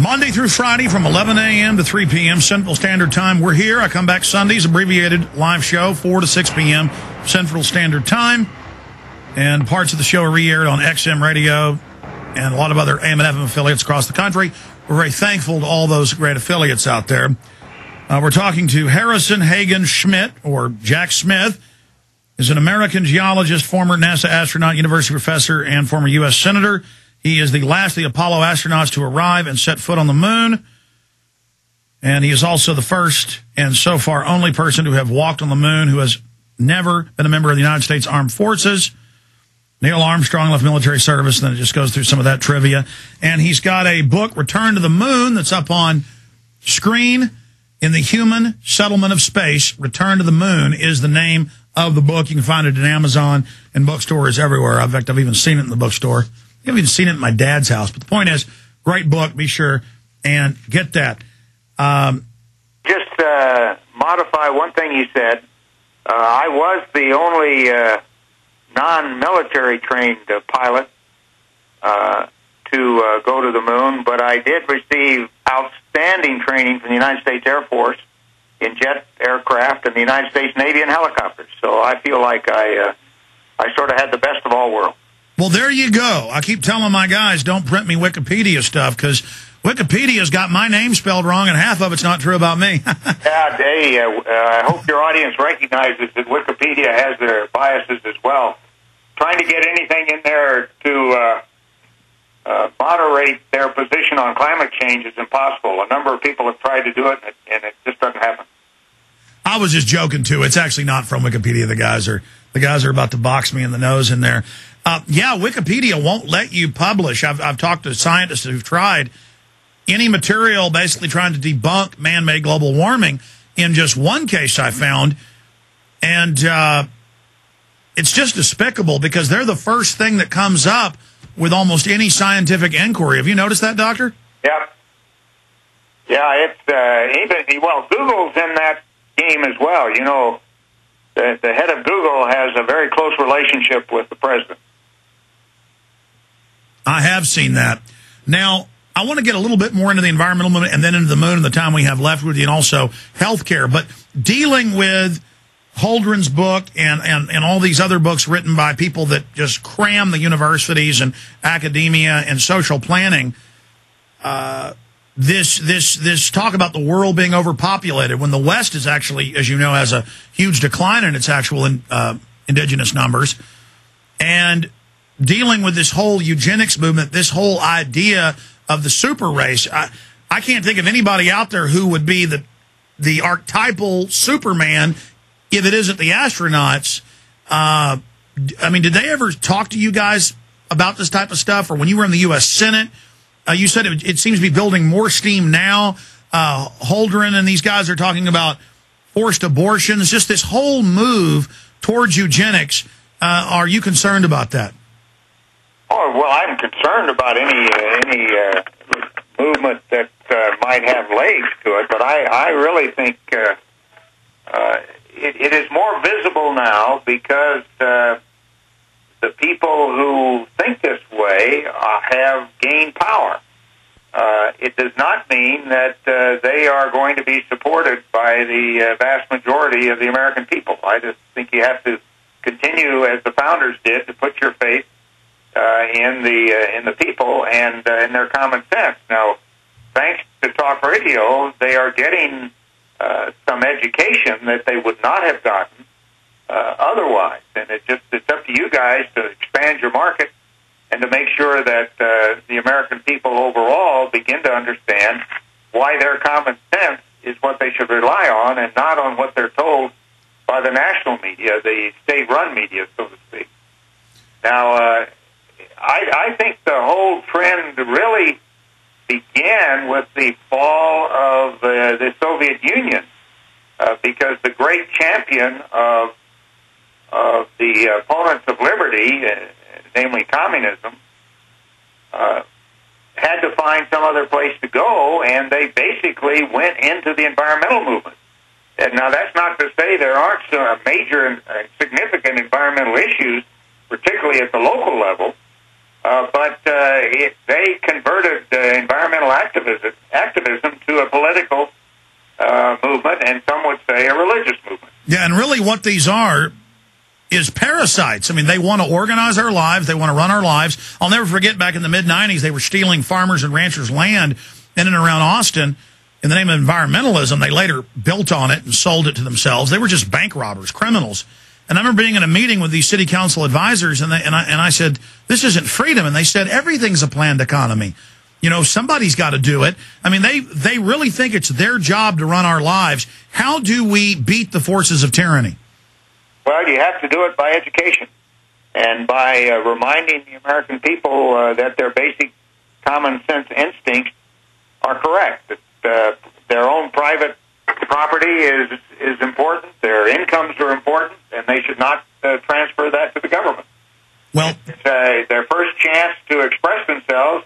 Monday through Friday from 11 a.m. to 3 p.m. Central Standard Time. We're here. I come back Sundays, abbreviated live show, 4 to 6 p.m. Central Standard Time. And parts of the show are re-aired on XM Radio and a lot of other AM and FM affiliates across the country. We're very thankful to all those great affiliates out there. We're talking to Harrison Schmitt, or Jack Smith. He's an American geologist, former NASA astronaut, university professor, and former U.S. senator. He is the last of the Apollo astronauts to arrive and set foot on the moon. And he is also the first and so far only person to have walked on the moon who has never been a member of the United States Armed Forces. Neil Armstrong left military service, and then it just goes through some of that trivia. And he's got a book, Return to the Moon, that's up on screen. In the Human Settlement of Space, Return to the Moon is the name of the book. You can find it at Amazon and bookstores everywhere. In fact, I've even seen it in the bookstore. I've even seen it in my dad's house. But the point is, great book. Be sure and get that. Just modify one thing you said. I was the only non-military trained pilot to go to the moon, but I did receive outstanding training from the United States Air Force in jet aircraft and the United States Navy in helicopters. So I feel like I sort of had the best of all worlds. Well, there you go. I keep telling my guys, don't print me Wikipedia stuff, because Wikipedia's got my name spelled wrong, and half of it's not true about me. Yeah, I hope your audience recognizes that Wikipedia has their biases as well. Trying to get anything in there to moderate their position on climate change is impossible. A number of people have tried to do it, and it just doesn't happen. I was just joking, too. It's actually not from Wikipedia. The guys are about to box me in the nose in there. Yeah, Wikipedia won't let you publish. I've talked to scientists who've tried any material basically trying to debunk man-made global warming. In just one case I found, and it's just despicable because they're the first thing that comes up with almost any scientific inquiry. Have you noticed that, Doctor? Yeah. Yeah, it's well, Google's in that game as well. You know, the head of Google has a very close relationship with the president. I have seen that. Now, I want to get a little bit more into the environmental movement and then into the moon and the time we have left with you, and also healthcare. But dealing with Holdren's book and all these other books written by people that just cram the universities and academia and social planning, this talk about the world being overpopulated when the West is actually, as you know, has a huge decline in its actual indigenous numbers, and dealing with this whole eugenics movement, this whole idea of the super race. I can't think of anybody out there who would be the archetypal Superman if it isn't the astronauts. I mean, did they ever talk to you guys about this type of stuff? Or when you were in the U.S. Senate, you said it seems to be building more steam now. Holdren and these guys are talking about forced abortions, just this whole move towards eugenics. Are you concerned about that? Oh, well, I'm concerned about any movement that might have legs to it, but I really think it is more visible now because the people who think this way have gained power. It does not mean that they are going to be supported by the vast majority of the American people. I just think you have to continue, as the founders did, to put your faith in the people and in their common sense. Now, thanks to talk radio, they are getting some education that they would not have gotten otherwise. And it's up to you guys to expand your market and to make sure that the American people overall begin to understand why their common sense is what they should rely on and not on what they're told by the national media, the state-run media, so to speak. Now, I think the whole trend really began with the fall of the Soviet Union, because the great champion of the opponents of liberty, namely communism, had to find some other place to go, and they basically went into the environmental movement. And now, that's not to say there aren't some major and significant environmental issues, particularly at the local level. but they converted environmental activism to a political movement, and some would say a religious movement. Yeah, and really what these are is parasites. I mean, they want to organize our lives. They want to run our lives. I'll never forget back in the mid-'90s, they were stealing farmers and ranchers' land in and around Austin in the name of environmentalism. They later built on it and sold it to themselves. They were just bank robbers, criminals. And I remember being in a meeting with these city council advisors, and I said, this isn't freedom. And they said, everything's a planned economy. You know, somebody's got to do it. I mean, they really think it's their job to run our lives. How do we beat the forces of tyranny? Well, you have to do it by education and by reminding the American people that their basic common sense instincts are correct, that their own private property is important, their incomes are important, and they should not transfer that to the government. Well, their first chance to express themselves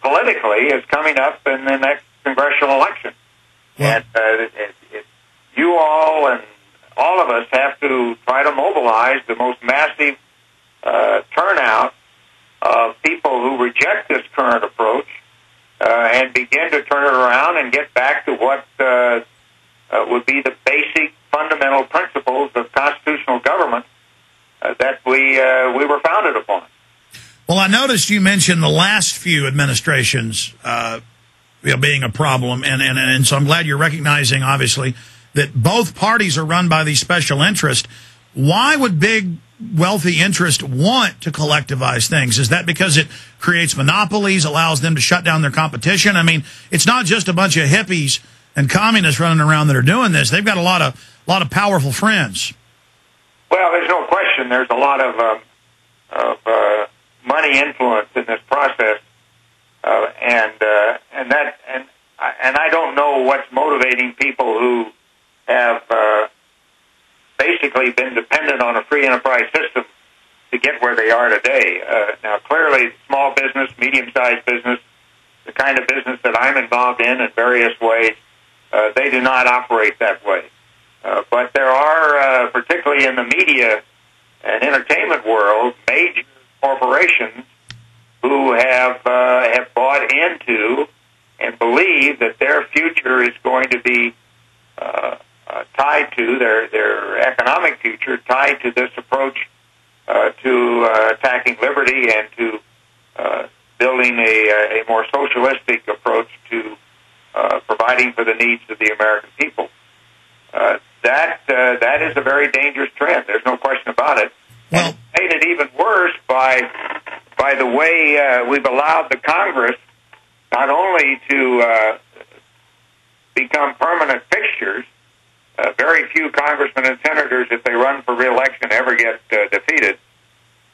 politically is coming up in the next congressional election. Well, And you all and all of us have to try to mobilize the most massive turnout of people who reject this current approach and begin to turn it around and get back to what would be the basic fundamental principles of constitutional government that we were founded upon. well, I noticed you mentioned the last few administrations being a problem, and so I'm glad you're recognizing, obviously, that both parties are run by these special interests. Why would big, wealthy interests want to collectivize things? Is that because it creates monopolies, allows them to shut down their competition? I mean, it's not just a bunch of hippies and communists running around that are doing this. They've got a lot of powerful friends. Well, there's no question. There's a lot of money influence in this process, and I don't know what's motivating people who have basically been dependent on a free enterprise system to get where they are today. Now, clearly, small business, medium-sized business, the kind of business that I'm involved in various ways, they do not operate that way. But there are, particularly in the media and entertainment world, major corporations who have bought into and believe that their future is going to be tied to their economic future, tied to this approach to attacking liberty and to building a more socialistic approach to providing for the needs of the American people. That is a very dangerous trend. There's no question about it. Well, and it's made it even worse by the way we've allowed the Congress not only to become permanent fixtures. Very few congressmen and senators, if they run for re-election, ever get defeated,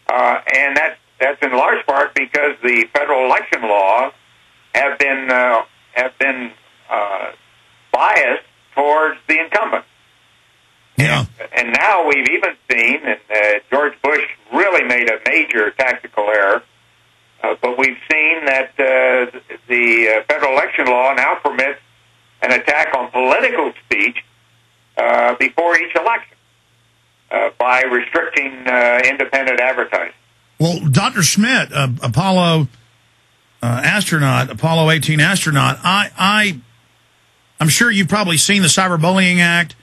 and that's in large part because the federal election laws have been biased towards the incumbent. yeah. And now we've even seen, and George Bush really made a major tactical error, but we've seen that the federal election law now permits an attack on political speech before each election by restricting independent advertising. Well, Dr. Schmitt, Apollo 18 astronaut, I'm sure you've probably seen the Cyberbullying Act,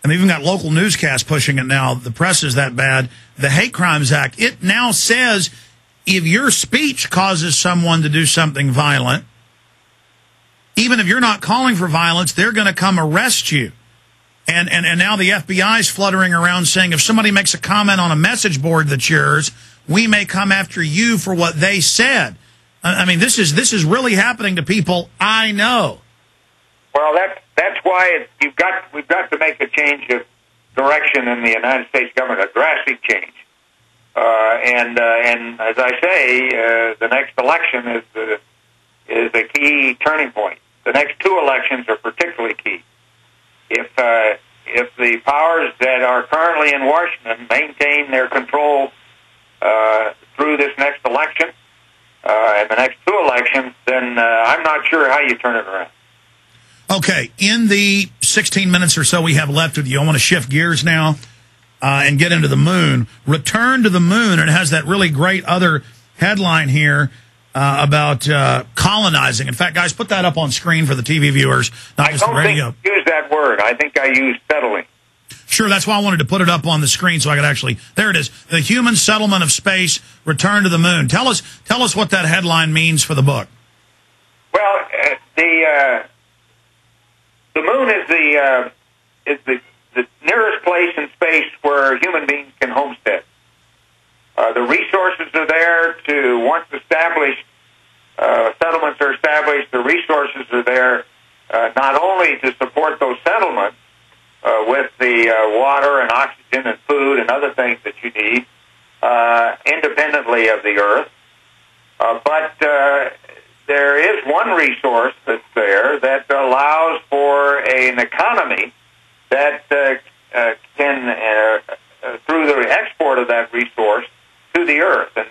and they've even got local newscasts pushing it now. The press is that bad. The Hate Crimes Act, it now says if your speech causes someone to do something violent, even if you're not calling for violence, they're going to come arrest you. And now the FBI is fluttering around saying if somebody makes a comment on a message board that's yours, we may come after you for what they said. I mean, this is really happening to people I know. Well, that's why we've got to make a change of direction in the United States government, a drastic change. And as I say, the next election is a key turning point. The next two elections are particularly key. If the powers that are currently in Washington maintain their control through this next election and the next two elections, then I'm not sure how you turn it around. Okay, in the 16 minutes or so we have left with you, I want to shift gears now. and get into the moon. Return to the moon, and it has that really great other headline here about colonizing. In fact, guys, put that up on screen for the TV viewers, not just the radio. I don't think you use that word. I think I use settling. Sure, that's why I wanted to put it up on the screen so I could actually. There it is. The human settlement of space, return to the moon. Tell us what that headline means for the book. Well, the moon is the nearest place in space where human beings can homestead. The resources are there to, once established, settlements are established, the resources are there not only to support those settlements with the water and oxygen and food and other things that you need independently of the Earth, but there is one resource that's there that allows for an economy that can, through the export of that resource, to the Earth. And